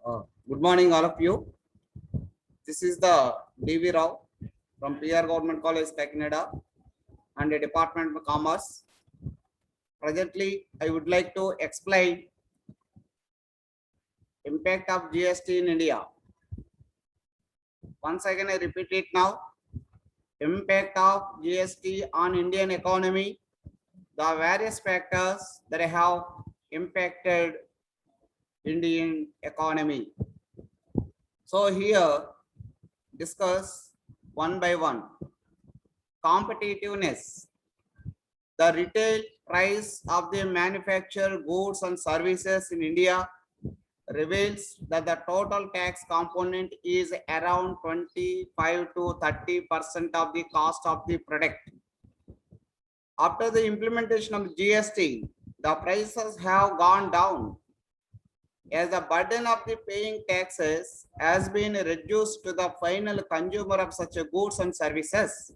Good morning, all of you. This is the D.V. Rao from PR Government College, Kakinada, and the Department of Commerce. Presently, I would like to explain impact of GST in India. Once again, I repeat it now. Impact of GST on Indian economy, the various factors that have impacted Indian economy. So here, discuss one by one. Competitiveness. The retail price of the manufactured goods and services in India reveals that the total tax component is around 25 to 30% of the cost of the product. After the implementation of GST, the prices have gone down as the burden of the paying taxes has been reduced to the final consumer of such goods and services.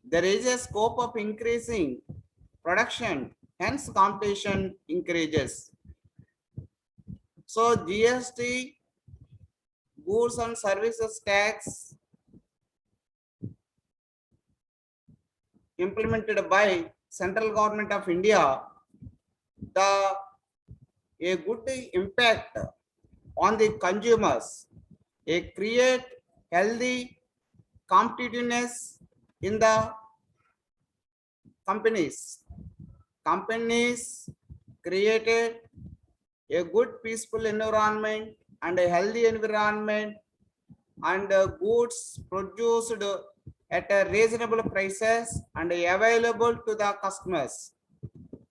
There is a scope of increasing production, hence competition increases. So GST, goods and services tax, implemented by central government of India, a good impact on the consumers, a create healthy competitiveness in the companies. Companies created a good peaceful environment and a healthy environment, and goods produced at a reasonable prices and available to the customers.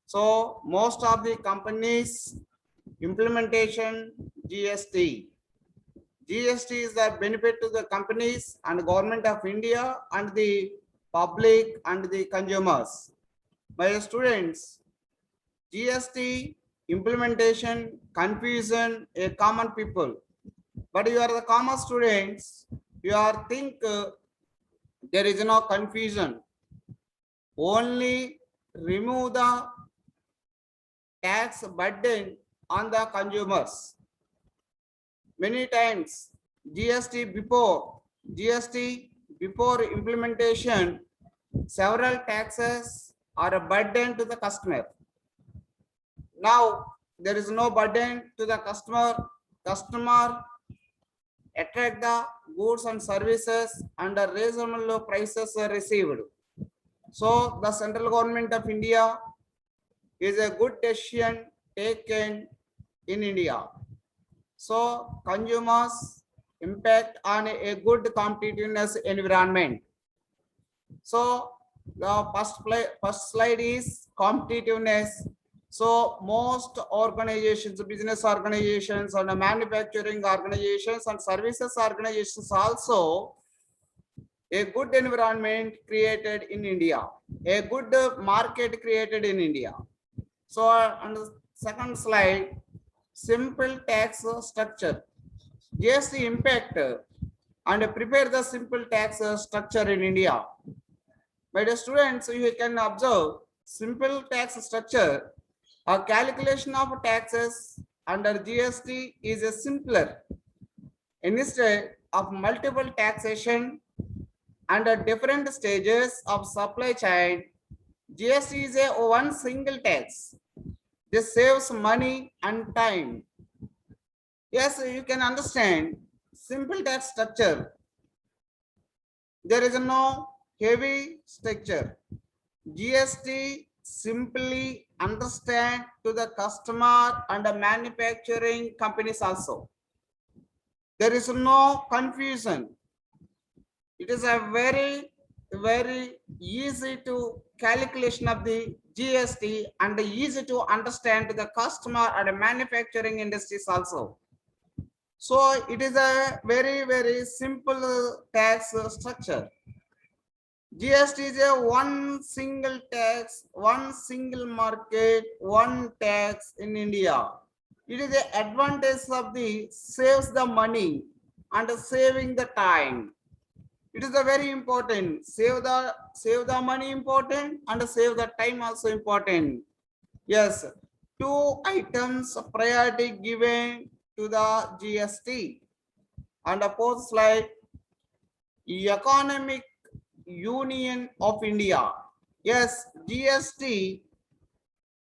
So most of the companies implementation GST. GST is the benefit to the companies and government of India and the public and the consumers. My students, GST implementation confusion a common people, but you are the common students, you are think there is no confusion. Only remove the tax burden on the consumers. Many times GST before implementation, several taxes are a burden to the customer. Now there is no burden to the customer. Customer attract the goods and services under reasonable prices are received. So the central government of India is a good decision taken in India. So consumers impact on a good competitiveness environment. So the first slide is competitiveness. So most organizations, business organizations and manufacturing organizations and services organizations also a good environment created in India, a good market created in India. So on the second slide, simple tax structure. GST impact and prepare the simple tax structure in India. My dear students, you can observe simple tax structure. A calculation of taxes under GST is a simpler. Instead of multiple taxation under different stages of supply chain, GST is a one single tax. This saves money and time. Yes, you can understand simple tax structure. There is no heavy structure. GST simply understand to the customer and the manufacturing companies also. There is no confusion. It is a very easy to calculation of the GST and easy to understand to the customer and manufacturing industries also. So it is a very simple tax structure. GST is a one single tax, one single market, one tax in India. It is the advantage of the saves the money and saving the time. It is a very important. Save the money important and save the time also important. Yes, two items priority given to the GST. And the fourth slide, Economic Union of India. Yes, GST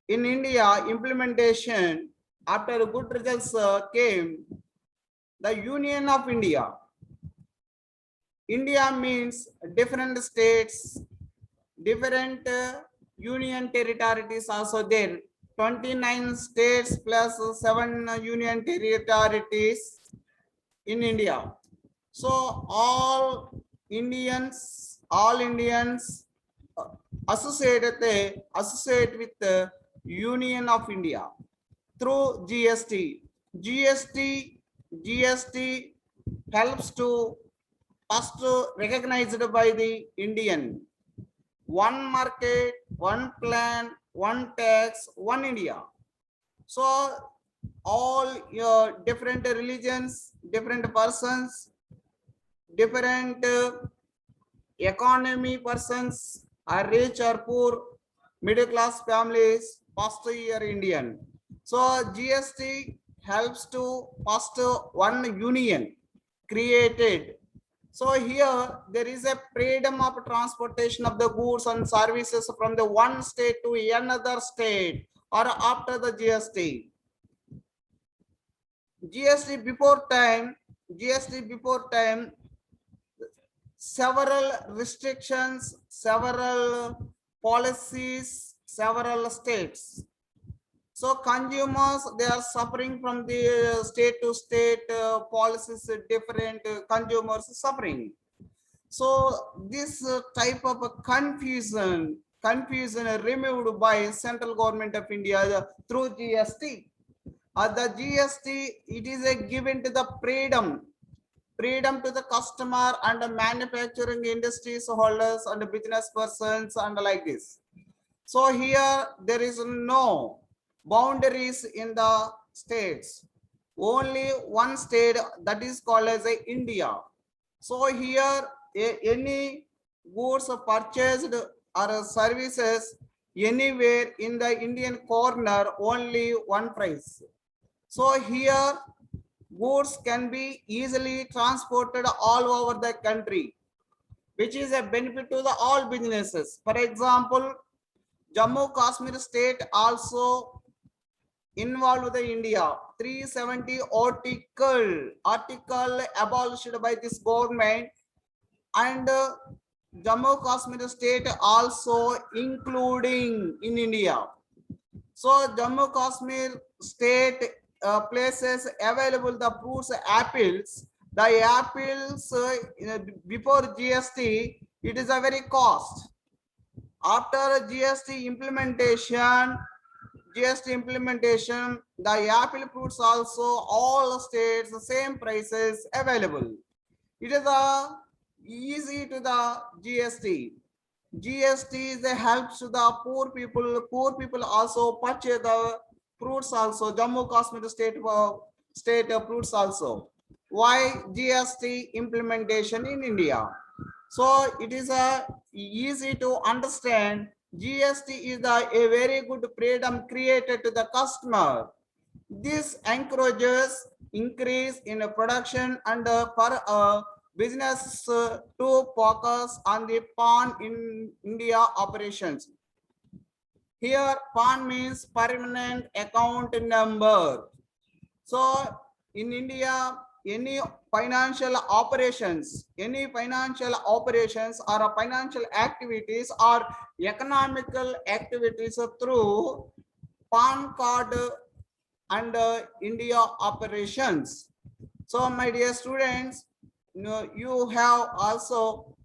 in India implementation after good results came the Union of India. India means different states, different union territories also there. 29 states plus 7 union territories in India. So all Indians associate with the Union of India through GST. GST helps to first recognized by the Indian. One market, one plan, one tax, one India. So all your different religions, different persons, different economy persons are rich or poor, middle class families, first year Indian. So GST helps to first one union created. So here there is a freedom of transportation of the goods and services from the one state to another state or after the GST. GST before time, several restrictions, several policies, several states. So consumers, they are suffering from the state to state policies, different consumers suffering. So this type of a confusion removed by central government of India through GST. The GST, it is a given to the freedom to the customer and the manufacturing industries holders and the business persons and like this. So here there is no boundaries in the states. Only one state, that is called as a India. So here any goods purchased or services anywhere in the Indian corner, only one price. So here goods can be easily transported all over the country, which is a benefit to the all businesses. For example, Jammu Kashmir state also involved with the India. 370 article abolished by this government, and Jammu Kashmir state also including in India. So Jammu Kashmir state places available the fruits, apples. The apples before GST, it is a very cost. After GST implementation, the apple fruits also all states the same prices available. It is easy to the GST. GST is a helps to the poor people. Poor people also purchase the fruits also. Jammu Kashmir state fruits also. Why GST implementation in India? So it is easy to understand. GST is a very good freedom created to the customer. This encourages increase in production and for business to focus on the PAN in India operations. Here PAN means permanent account number. So in India, any financial operations or financial activities or economical activities through PAN card and India operations. So my dear students, you have also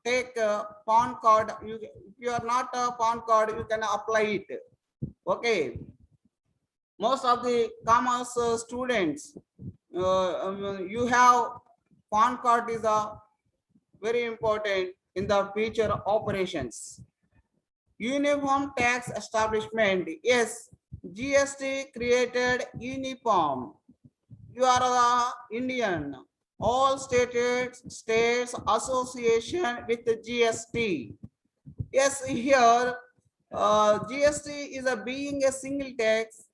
take a PAN card. If you are not a PAN card, you can apply it. Okay. Most of the commerce students, you have PAN card is very important in the future operations. Uniform tax establishment. Yes, GST created uniform. You are the Indian. All states association with the GST. Yes, here GST is being a single tax.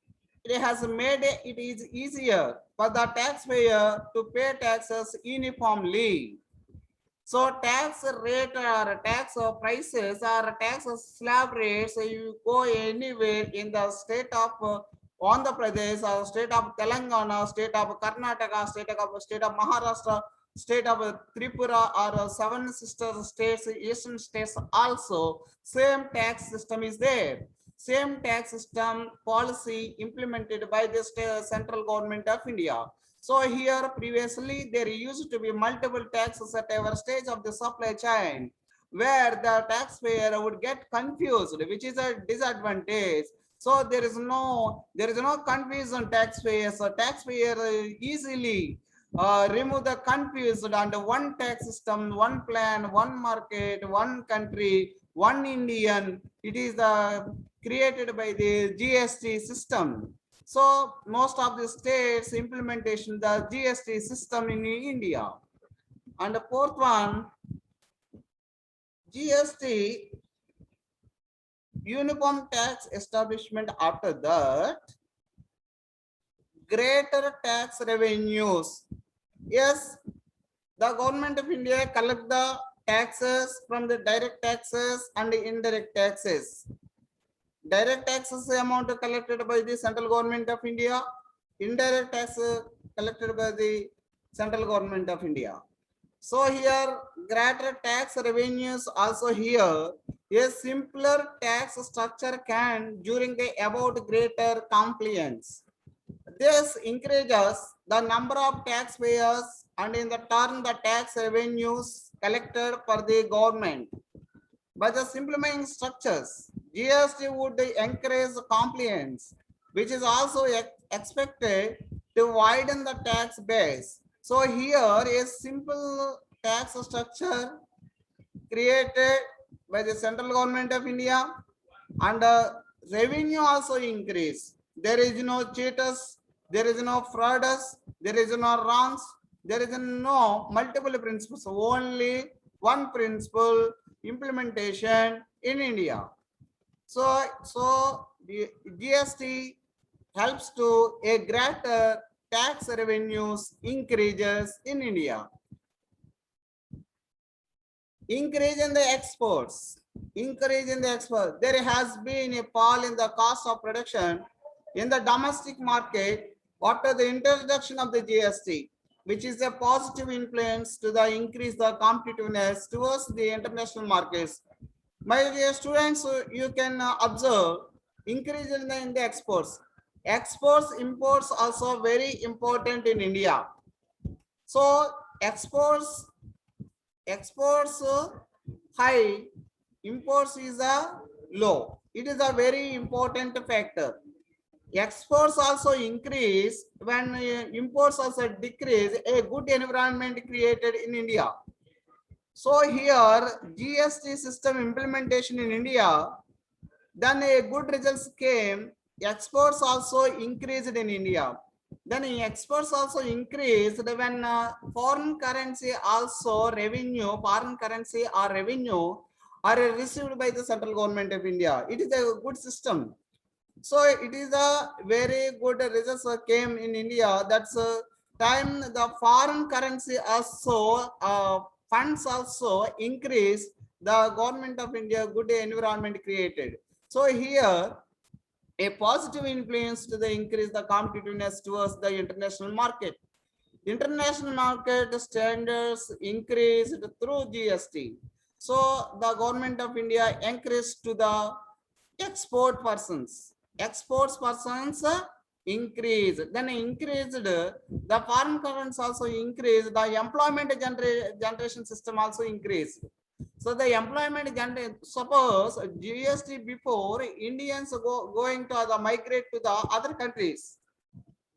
it has made it is easier for the taxpayer to pay taxes uniformly. So tax rate or tax prices or tax slab rates, you go anywhere in the state of Andhra Pradesh or state of Telangana, state of Karnataka, state of Maharashtra, state of Tripura or seven sister states, eastern states also, same tax system is there. Same tax system policy implemented by the central government of India. So here previously there used to be multiple taxes at every stage of the supply chain, where the taxpayer would get confused, which is a disadvantage. So there is no confusion taxpayer. So taxpayer easily remove the confused under one tax system, one plan, one market, one country, one Indian. It is the created by the GST system. So most of the states implementation the GST system in India. And the fourth one, GST uniform tax establishment. After that, greater tax revenues. Yes, the government of India collect the taxes from the direct taxes and the indirect taxes. Direct taxes amount collected by the central government of India, indirect tax collected by the central government of India. So here greater tax revenues also here. A simpler tax structure can during the about greater compliance. This increases the number of taxpayers and in the turn the tax revenues collected for the government. By the simplifying structures, GST would encourage compliance, which is also expected to widen the tax base. So here a simple tax structure created by the central government of India, and revenue also increase. There is no cheaters, there is no frauders, there is no wrongs, there is no multiple principles, only one principle implementation in India. So the GST helps to a greater tax revenues increases in India. Increase in the exports. Increase in the export. There has been a fall in the cost of production in the domestic market after the introduction of the GST, which is a positive influence to the increase the competitiveness towards the international markets. My dear students, you can observe increase in the exports. Exports, imports also very important in India. So exports high, imports is a low. It is a very important factor. Exports also increase when imports also decrease, a good environment created in India. So here GST system implementation in India, then a good results came, exports also increased in India. Then exports also increased when foreign currency also revenue, foreign currency or revenue are received by the central government of India. It is a good system. So it is a very good results came in India. That's time the foreign currency also funds also increase. The government of India good environment created. So here a positive influence to the increase the competitiveness towards the international market. International market standards increased through GST. So the government of India increased to the export persons. Exports persons increase. Then increased the foreign currency also increased. The employment generation system also increased. So the employment generation, suppose GST before Indians going to the migrate to the other countries.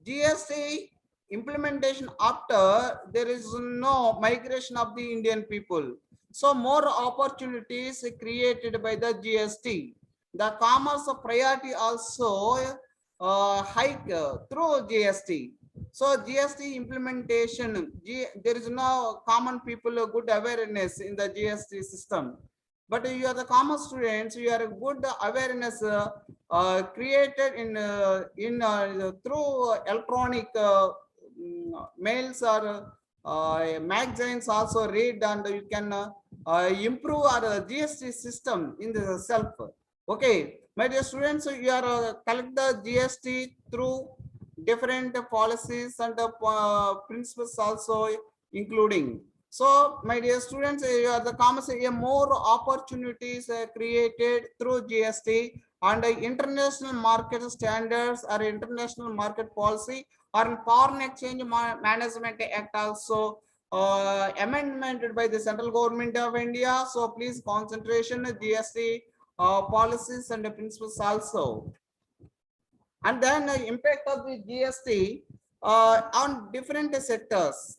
GST implementation after, there is no migration of the Indian people. So more opportunities created by the GST. The commerce priority also hike through GST. So GST implementation, there is no common people good awareness in the GST system. But you are the common students, you are a good awareness created in through electronic mails or magazines also read, and you can improve our GST system in the self. Okay, my dear students, you are collect the GST through different policies and principles also including. So, my dear students, you are the commerce, more opportunities created through GST and international market standards or international market policy or foreign exchange management act also amendmented by the central government of India. So please concentration GST policies and principles also. And then impact of the GST on different sectors.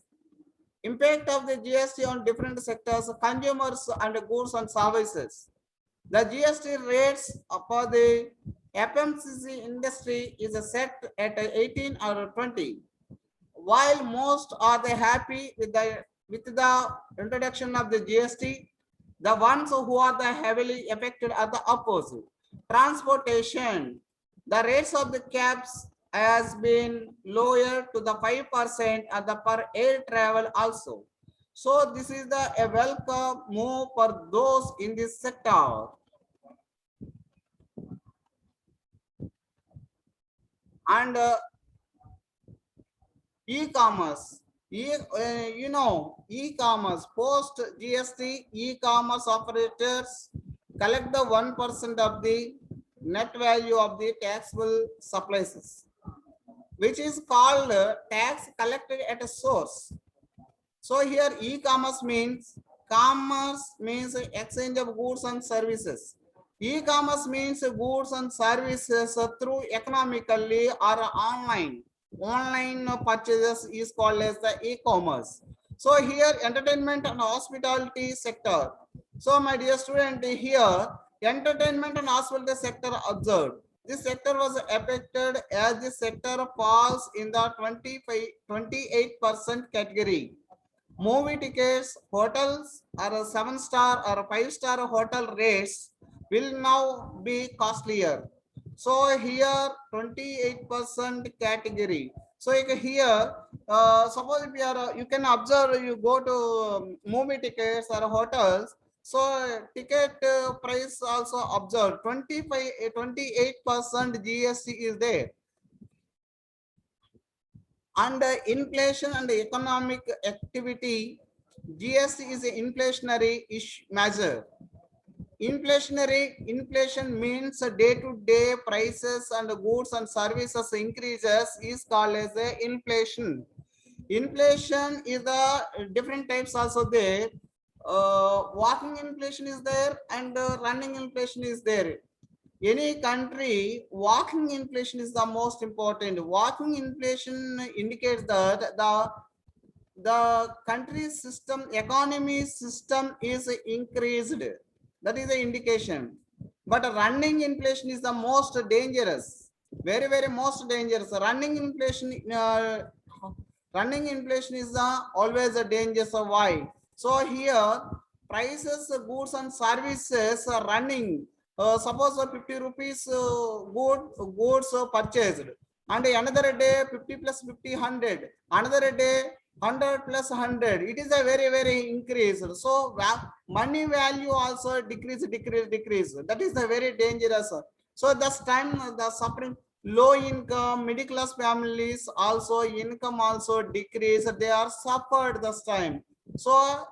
Impact of the GST on different sectors, consumers and goods and services. The GST rates for the FMCG industry is set at 18 or 20. While most are they happy with the introduction of the GST, the ones who are the heavily affected are the opposite. Transportation, the rates of the cabs has been lowered to the 5% at the per air travel also. So this is a welcome move for those in this sector. And e-commerce, e-commerce post GST, e-commerce operators collect the 1% of the net value of the taxable supplies, which is called tax collected at a source. So here e-commerce means exchange of goods and services. E-commerce means goods and services through economically or online. Online purchases is called as the e-commerce. So here entertainment and hospitality sector. So my dear student, here entertainment and hospitality sector observed. This sector was affected as this sector falls in the 28% category. Movie tickets, hotels or 7-star or 5-star hotel rates will now be costlier. So here 28% category. So here, suppose if you are, you can observe, you go to movie tickets or hotels. So ticket price also observed 28% GST is there. And inflation and economic activity, GST is an inflationary measure. Inflation means day-to-day prices and goods and services increases is called as a inflation. Inflation is the different types also there. Walking inflation is there and running inflation is there. Any country, walking inflation is the most important. Walking inflation indicates that the country's system, economy system is increased. That is the indication. But running inflation is the most dangerous. Very, very most dangerous. Running inflation is always a danger. So why? So here prices, goods and services are running. Suppose 50 rupees goods purchased, and another day 50 plus 50 100, another day 100 plus 100. It is a very, very increase. So money value also decrease. That is the very dangerous. So this time the suffering, low income, middle class families also income also decrease. They are suffered this time. So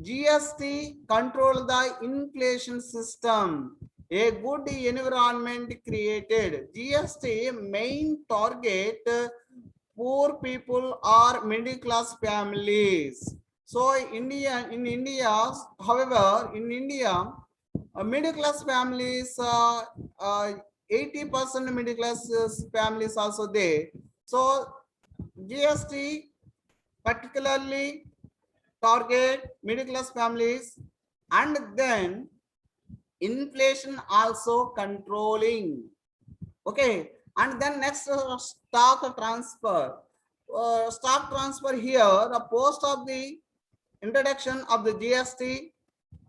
GST control the inflation system. A good environment created. GST main target poor people or middle class families. So in India, however, in India, middle class families, 80% middle class families also there. So GST particularly target middle class families, and then inflation also controlling. Okay, and then next stock transfer. Stock transfer here, the post of the introduction of the GST,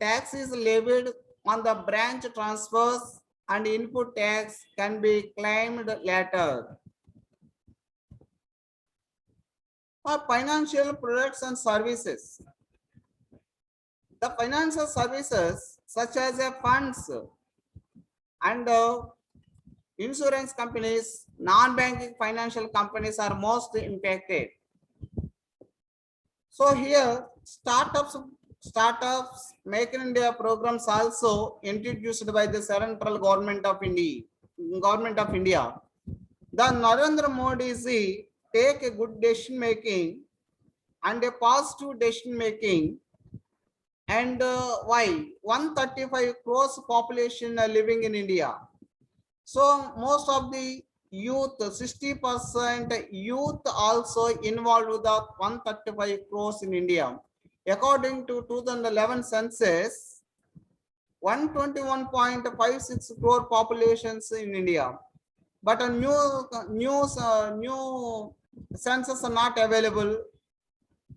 tax is levied on the branch transfers and input tax can be claimed later. Financial products and services. The financial services such as funds and insurance companies, non-banking financial companies are most impacted. So here startups Make in India programs also introduced by the central government of India. The Narendra Modi ji take a good decision making and a positive decision making. And why 135 crores population are living in India. So most of the youth, 60% youth also involved with the 135 crores in India. According to 2011 census, 121.56 crore populations in India. But a new census are not available.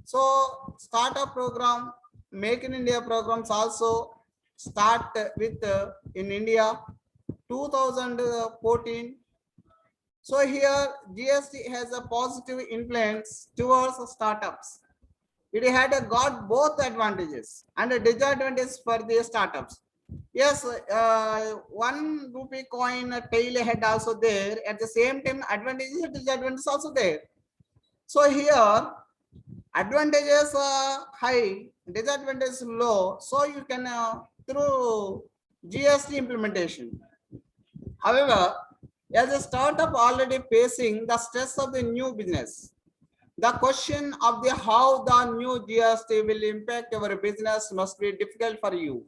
So startup program, Make in India programs also start with in India 2014. So here GST has a positive influence towards startups. It had got both advantages and a disadvantage for the startups. Yes, 1 rupee coin tail head also there. At the same time, advantages and disadvantages also there. So here advantages high, disadvantages low. So you can through GST implementation. However, as a startup already facing the stress of the new business, the question of the how the new GST will impact your business must be difficult for you.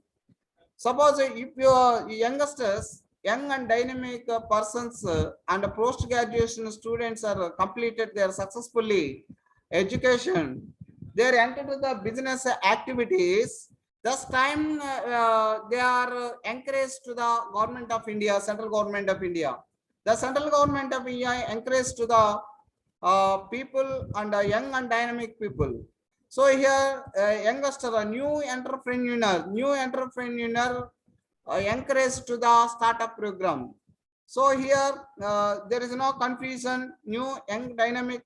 Suppose if your youngsters, young and dynamic persons and post-graduation students are completed their successfully education, they are entered to the business activities. Thus time they are encouraged to the government of India, central government of India. The central government of India encouraged to the people and young and dynamic people. So here, youngster, a new entrepreneur encouraged to the startup program. So here, there is no confusion. New young dynamic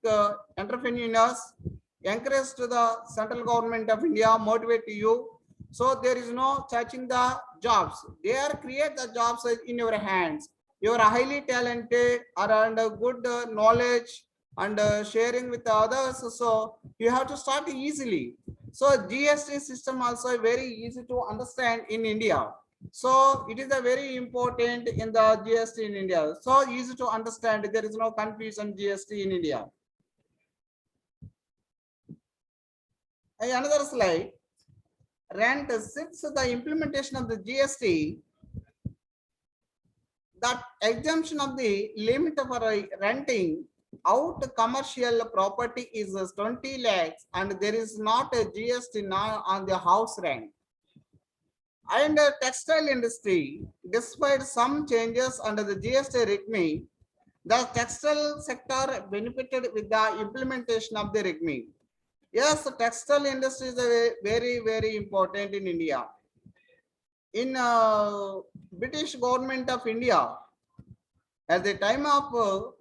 entrepreneurs encouraged to the central government of India, motivate you. So there is no searching the jobs. They are create the jobs in your hands. You are highly talented around good knowledge and sharing with others. So you have to start easily. So GST system also very easy to understand in India. So it is a very important in the GST in India. So easy to understand. There is no confusion GST in India. Another slide. Rent since the implementation of the GST, that exemption of the limit for renting out commercial property is 20 lakhs and there is not a GST now on the house rent. And the textile industry, despite some changes under the GST regime, the textile sector benefited with the implementation of the regime. Yes, the textile industry is a very important in India. In British government of India, at the time of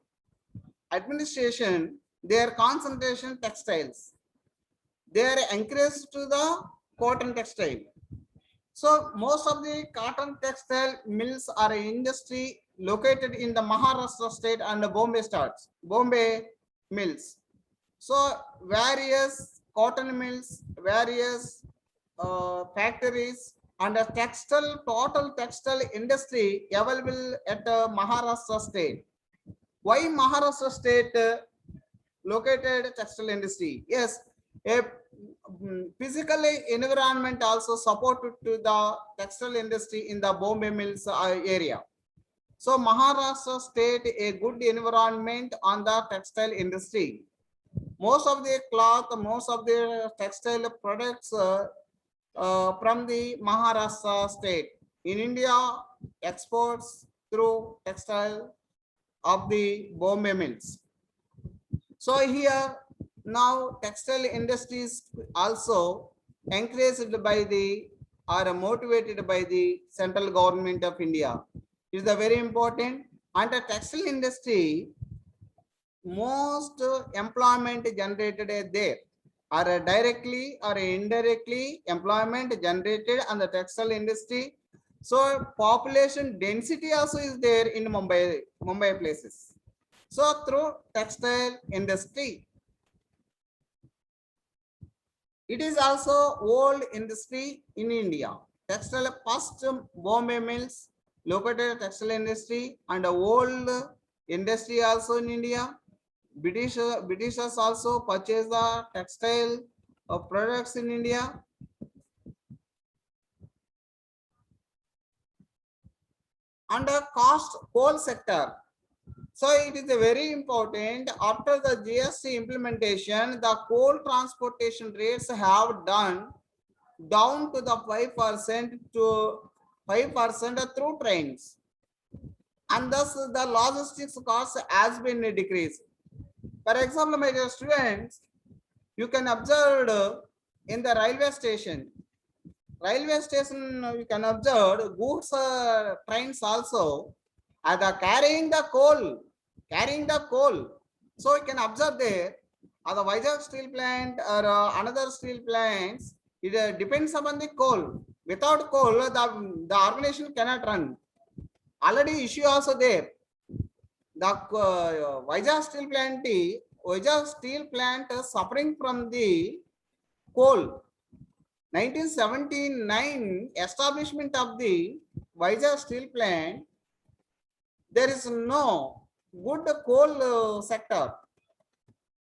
administration, their concentration textiles. They are encouraged to the cotton textile. So most of the cotton textile mills are industry located in the Maharashtra state and the Bombay mills. So various cotton mills, various factories and a total textile industry available at Maharashtra state. Why Maharashtra state located textile industry? Yes, a physical environment also supported to the textile industry in the Bombay mills area. So Maharashtra state a good environment on the textile industry. Most of the cloth, most of the textile products from the Maharashtra state in India exports through textile of the Bombay mills. So here now textile industries also encouraged by the or motivated by the central government of India. is the very important. And the textile industry, most employment generated there, or directly or indirectly employment generated on the textile industry. So population density also is there in Mumbai places. So through textile industry, it is also old industry in India. Textile first Bombay mills located textile industry and old industry also in India. Britishers also purchased the textile products in India. Under cost coal sector. So it is a very important. After the GST implementation, the coal transportation rates have done down to the 5% to 5% through trains, and thus the logistics cost has been decreased. For example, my dear students, you can observe in the railway station. Railway station, you can observe goods trains also are carrying the coal, carrying the coal. So you can observe there, the Vizag steel plant or another steel plants, it depends upon the coal. Without coal, the organization cannot run. Already issue also there. The Vizag steel plant is suffering from the coal. 1979 establishment of the Vizag steel plant, there is no good coal sector.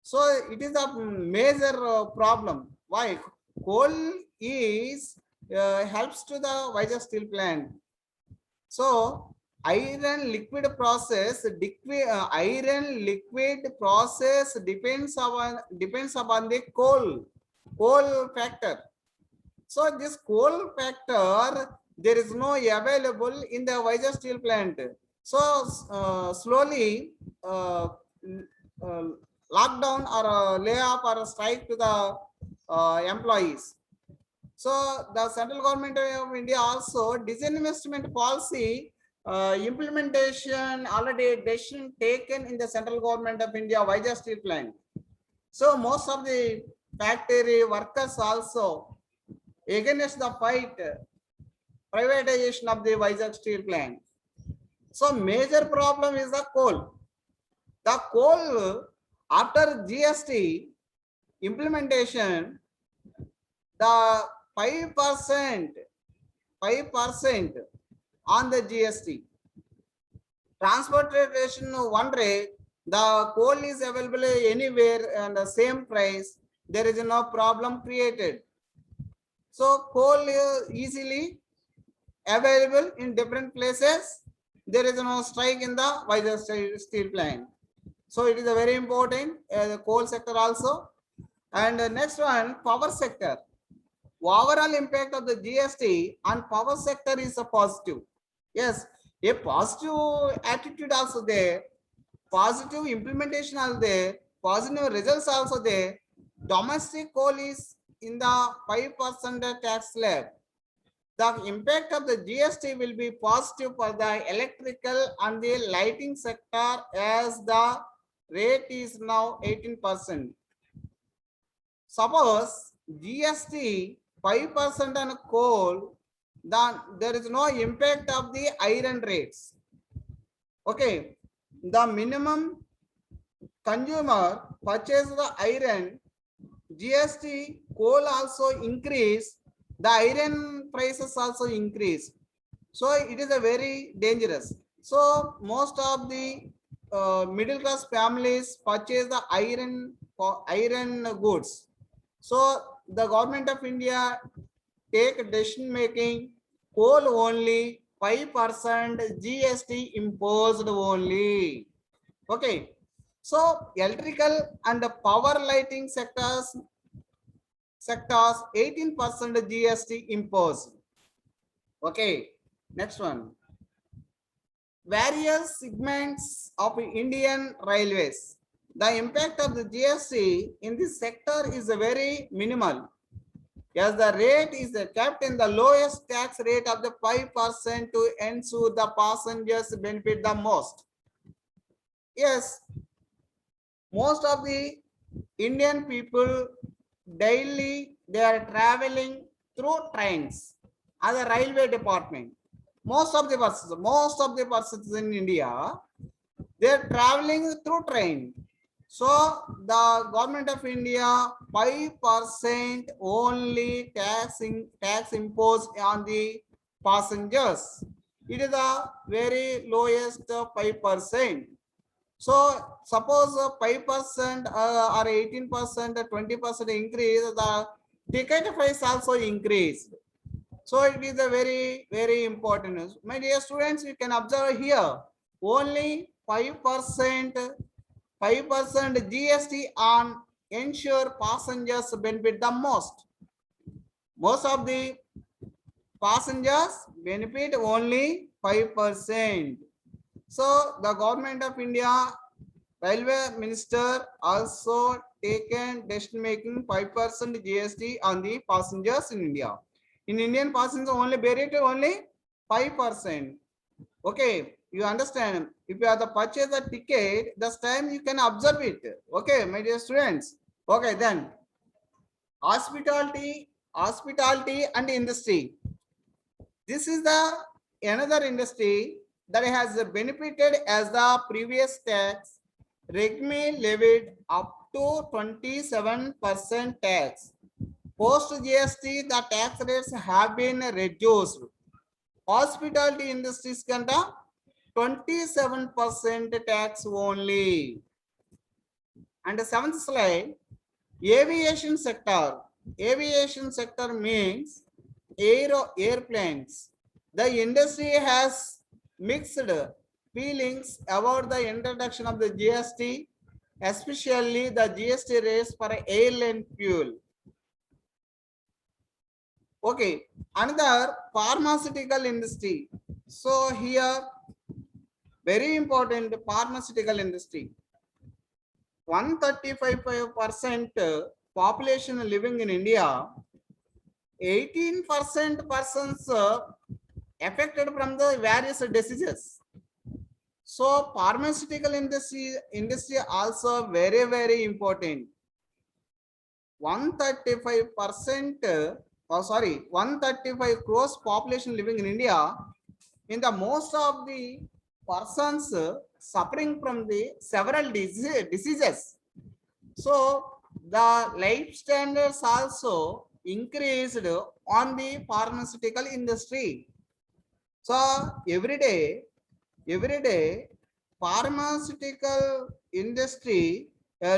So it is a major problem. Why? Coal is helps to the Vizag steel plant. So iron liquid process depends upon the coal factor. So this coal factor, there is no available in the Vizag steel plant. So slowly lockdown or layoff or strike to the employees. So the central government of India also disinvestment policy implementation already decision taken in the central government of India Vizag steel plant. So most of the factory workers also against the fight privatization of the Vizag steel plant. So major problem is the coal. The coal after GST implementation, the 5% on the GST. Transportation one rate, the coal is available anywhere and the same price, there is no problem created. So coal is easily available in different places. There is no strike in the Vizag steel plant. So it is a very important the coal sector also. And the next one, power sector. Overall impact of the GST on power sector is a positive. Yes, a positive attitude also there, positive implementation also there, positive results also there. Domestic coal is in the 5% tax slab. The impact of the GST will be positive for the electrical and the lighting sector as the rate is now 18%. Suppose GST 5% on coal, then there is no impact of the iron rates. Okay, the minimum consumer purchase the iron, GST coal also increase, the iron prices also increase. So it is a very dangerous. So most of the middle class families purchase the iron goods. So the government of India take decision making, coal only 5% GST imposed only. Okay. So electrical and the power lighting sectors 18% GST imposed. Okay. Next one. Various segments of Indian railways. The impact of the GST in this sector is very minimal. as the rate is kept in the lowest tax rate of the 5% to ensure the passengers benefit the most. Yes, most of the Indian people daily they are traveling through trains as a railway department. Most of the persons in India, they are traveling through train. So the government of India 5% only tax imposed on the passengers. It is the very lowest 5%. So suppose 5% or 18%, 20% increase, the ticket price also increased. So it is a very important. My dear students, you can observe here only 5% GST on ensure passengers benefit the most. Most of the passengers benefit only 5%. So the government of India, railway minister also taken decision making 5% GST on the passengers in India. In Indian passengers only bear it only 5%. Okay, you understand? If you have to purchase a ticket, this time you can observe it. Okay, my dear students. Okay, then hospitality and industry. This is the another industry that has benefited as the previous tax regime levied up to 27% tax. Post GST, the tax rates have been reduced. Hospitality industries kanta 27% tax only. And the seventh slide, aviation sector. Aviation sector means airplanes. The industry has mixed feelings about the introduction of the GST, especially the GST rates for airline fuel. Okay, another pharmaceutical industry. So here, very important pharmaceutical industry. 135% population living in India, 18% persons affected from the various diseases. So pharmaceutical industry also very important. 135%, 135 crores population living in India. In the most of the persons suffering from the several diseases. So the life standards also increased on the pharmaceutical industry. So every day, pharmaceutical industry a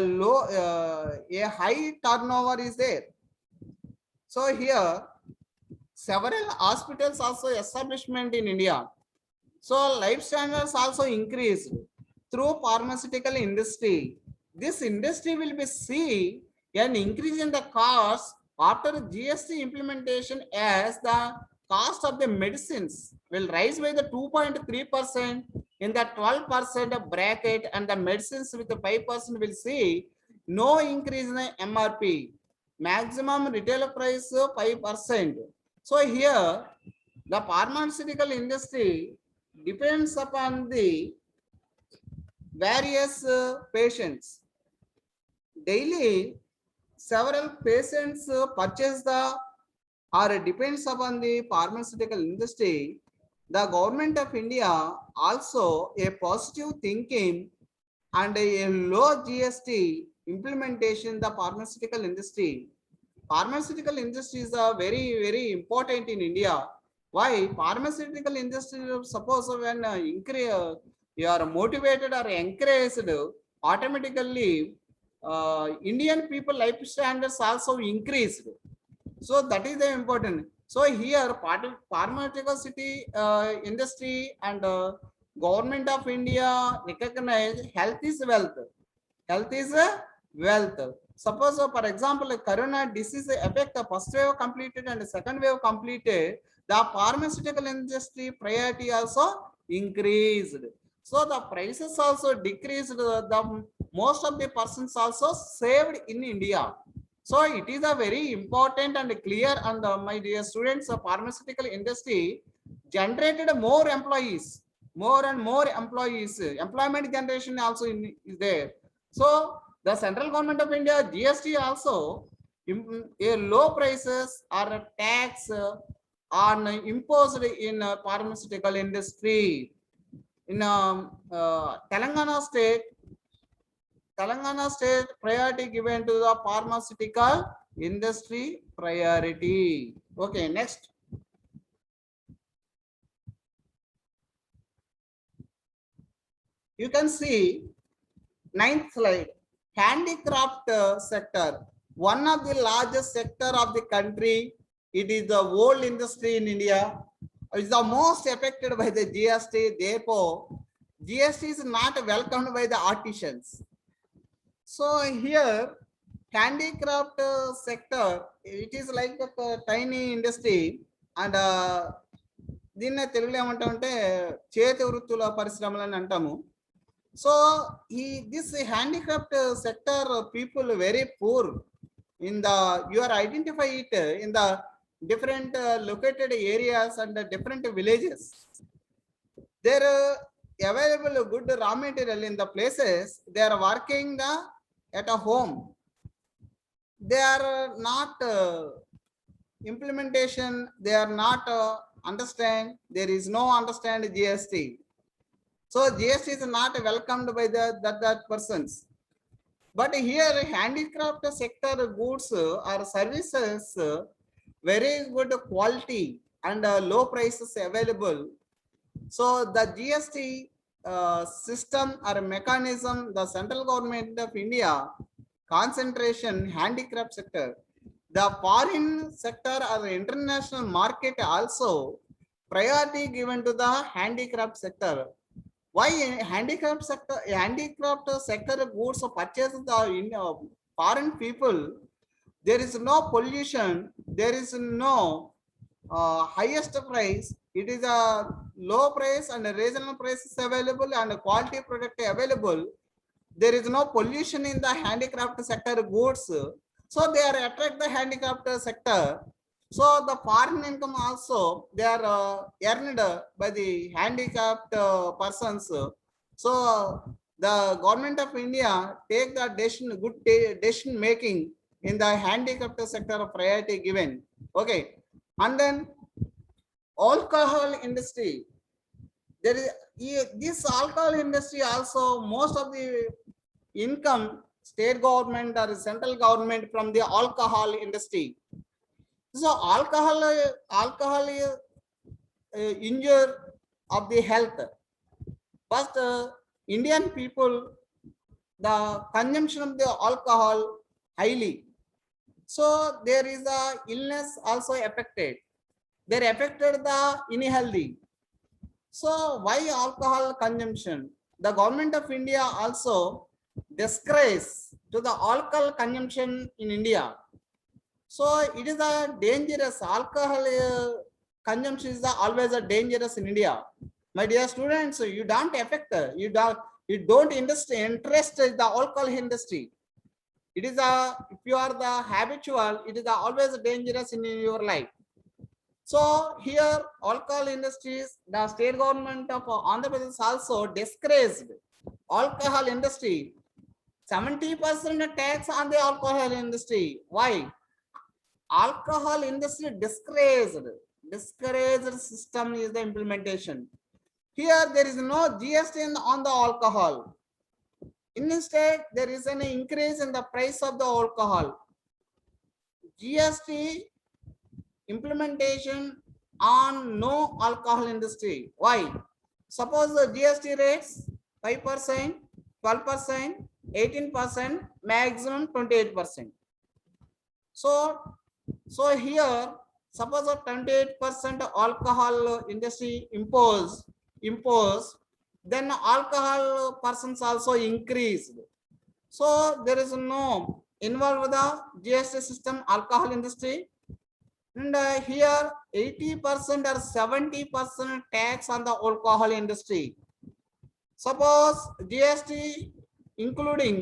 high turnover is there. So here several hospitals also establishment in India. So life standards also increased through pharmaceutical industry. This industry will be see an increase in the cost after GST implementation as the cost of the medicines will rise by the 2.3% in the 12% bracket, and the medicines with the 5% will see no increase in the MRP. Maximum retail price 5%. So here the pharmaceutical industry depends upon the various patients. Daily, several patients purchase the or depends upon the pharmaceutical industry. The government of India also a positive thinking and a low GST implementation in the pharmaceutical industry. Pharmaceutical industry is very important in India. Why? Pharmaceutical industry, suppose when you are motivated or encouraged, automatically Indian people life standards also increased. So that is the important. So here part of pharmaceutical industry and government of India recognize health is wealth. Health is wealth. Suppose for example corona disease affect the first wave completed and the second wave completed, the pharmaceutical industry priority also increased. So the prices also decreased. The most of the persons also saved in India. So it is a very important and clear, and my dear students, the pharmaceutical industry generated more employees, more and more employees. Employment generation also is there. So the central government of India, GST also a low prices or a tax on imposed in pharmaceutical industry. In Telangana state priority given to the pharmaceutical industry priority. Okay, next. You can see ninth slide. Handicraft sector, one of the largest sector of the country. It is the whole industry in India. It's the most affected by the GST. Therefore, GST is not welcomed by the artisans. So here, handicraft sector, it is like a tiny industry, and దీన్నే తెలుగులో ఏమంటామంటే చేతి వృత్తుల పరిశ్రమలు అని అంటాము. So ఈ this handicraft sector people very poor in the, you are identify it in the different located areas and the different villages. There available good raw material in the places they are working the at a home. They are not implementation, they are not understand, there is no understand GST. So GST is not welcomed by the that persons. But here handicraft sector goods or services very good quality and low prices available. So the GST system or mechanism, the central government of India concentration handicraft sector, the foreign sector or international market also priority given to the handicraft sector. Why handicraft sector goods purchased the foreign people? There is no pollution, there is no highest price. It is a low price and a reasonable price is available and a quality product available. There is no pollution in the handicraft sector goods. So they are attract the handicraft sector. So the foreign income also they are earned by the handicapped persons. So the government of India take the decision, good decision making in the handicapped sector priority given. Okay, and then alcohol industry. There is this alcohol industry also, most of the income state government or central government from the alcohol industry. So alcohol injure of the health. But Indian people, the consumption of the alcohol highly. So there is a illness also affected. They're affected the unhealthy. So why alcohol consumption? The government of India also discourage to the alcohol consumption in India. So it is a dangerous alcohol consumption is always a dangerous in India. My dear students, you don't affect, you don't interest in the alcohol industry. It is a, if you are the habitual, it is always dangerous in your life. So here alcohol industries, the state government of Andhra Pradesh also discouraged alcohol industry. 70% tax on the alcohol industry. Why? Alcohol industry discouraged system is the implementation. Here there is no GST on the alcohol. Instead, there is an increase in the price of the alcohol. GST implementation on no alcohol industry. Why? Suppose the GST rates 5%, 12%, 18%, maximum 28%. So here, suppose a 28% alcohol industry impose, then alcohol persons also increased. So there is no involved the GST system alcohol industry. And here 80% or 70% tax on the alcohol industry. Suppose GST including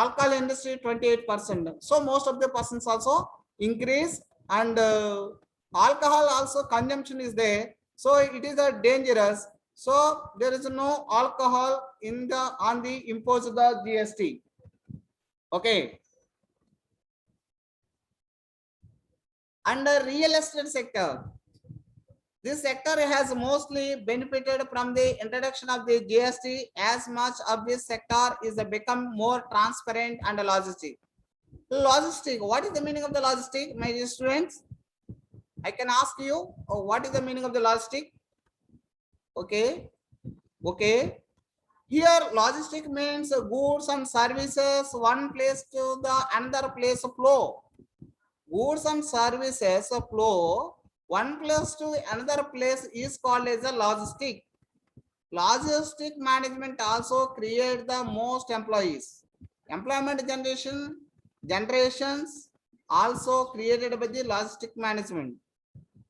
alcohol industry 28%. So most of the persons also increase, and alcohol also consumption is there. So it is a dangerous. So there is no alcohol in the on the imposed the GST. Okay. Under real estate sector, this sector has mostly benefited from the introduction of the GST, as much of this sector is become more transparent and logistic. Logistic, what is the meaning of the logistic, my dear students? I can ask you, what is the meaning of the logistic? Okay, okay. Here, logistic means goods and services one place to the another place flow. Goods and services flow one place to another place is called as a logistic. Logistic management also create the most employees. Employment generations also created by the logistic management.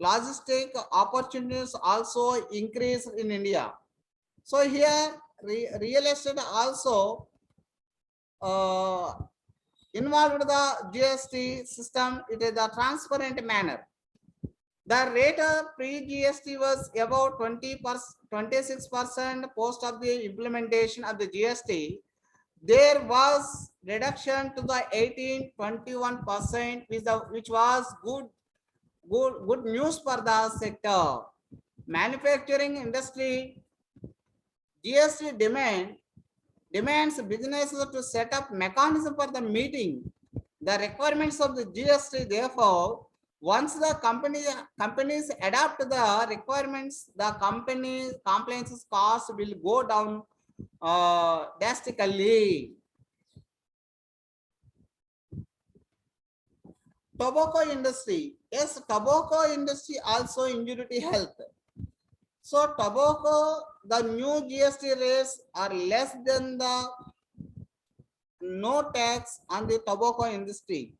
Logistic opportunities also increase in India. So here real estate also involved the GST system. It is a transparent manner. The rate of pre-GST was about 26%. Post of the implementation of the GST, there was reduction to the 18-21%, which was good news for the sector. Manufacturing industry, GST demands businesses to set up mechanism for the meeting the requirements of the GST. Therefore, once the companies adapt the requirements, the company compliance cost will go down drastically. Tobacco industry, yes, tobacco industry also injury to health. So tobacco, the new GST rates are less than the no tax on the tobacco industry.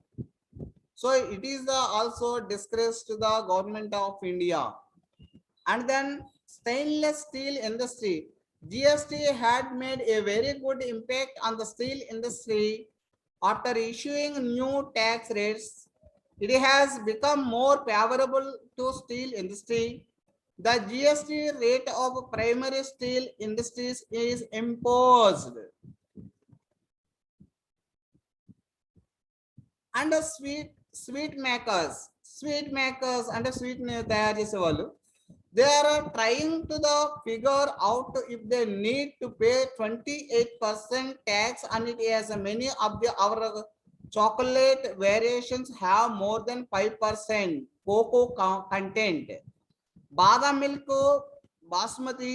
So it is also disgrace to the government of India. And then stainless steel industry, GST had made a very good impact on the steel industry. After issuing new tax rates, it has become more favorable to steel industry. The GST rate of primary steel industries is imposed. And sweet makers and sweet తయారు చేసే వాళ్ళు, they are trying to the figure out if they need to pay 28% tax on it, as many of our chocolate variations have more than 5% cocoa content. Badam milk, basmati,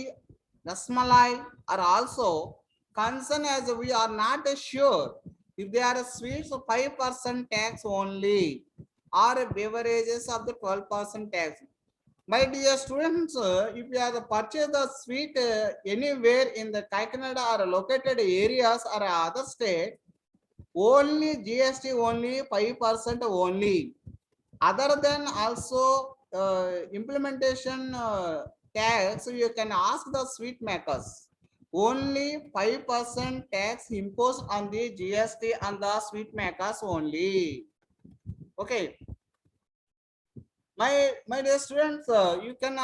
rasmalai are also concerned, as we are not sure if they are sweets of 5% tax only or beverages of the 12% tax. My dear students, if you have purchased the sweet anywhere in the Kakinada or located areas or other state, only GST only 5% only. Other than also implementation tax, you can ask the sweet makers. Only 5% tax imposed on the GST on the sweet makers only. Okay. My dear students, you can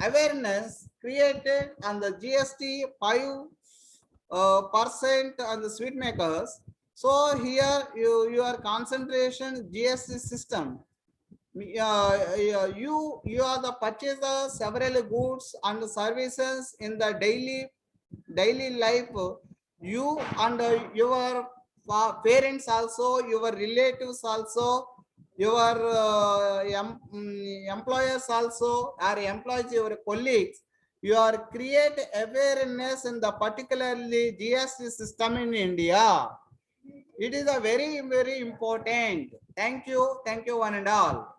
awareness created on the GST 5% on the sweet makers. So here your concentration GST system. You are the purchaser several goods and services in the daily life. You and your parents also, your relatives also, your employers also, or employees, your colleagues, you are create awareness in the particularly GST system in India. It is a very important. Thank you one and all.